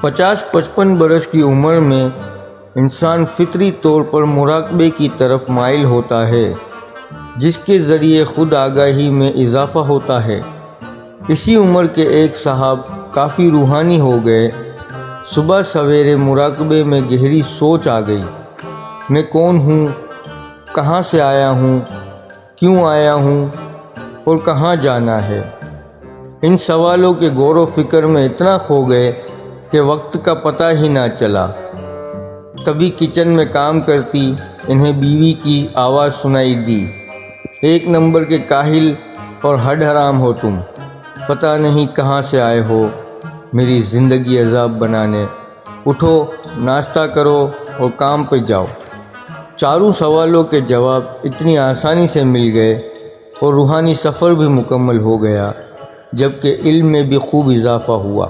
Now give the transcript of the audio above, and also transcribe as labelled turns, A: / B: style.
A: 50-55 برس کی عمر میں انسان فطری طور پر مراقبے کی طرف مائل ہوتا ہے، جس کے ذریعے خود آگاہی میں اضافہ ہوتا ہے۔ اسی عمر کے ایک صاحب کافی روحانی ہو گئے۔ صبح سویرے مراقبے میں گہری سوچ آ گئی۔ میں کون ہوں؟ کہاں سے آیا ہوں؟ کیوں آیا ہوں؟ اور کہاں جانا ہے؟ ان سوالوں کے غور و فکر میں اتنا کھو گئے کہ وقت کا پتہ ہی نہ چلا۔ تبھی کچن میں کام کرتی انہیں بیوی کی آواز سنائی دی، "ایک نمبر کے کاہل اور ہڈ حرام ہو تم، پتہ نہیں کہاں سے آئے ہو میری زندگی عذاب بنانے۔ اٹھو، ناشتہ کرو اور کام پہ جاؤ۔" چاروں سوالوں کے جواب اتنی آسانی سے مل گئے اور روحانی سفر بھی مکمل ہو گیا، جبکہ علم میں بھی خوب اضافہ ہوا۔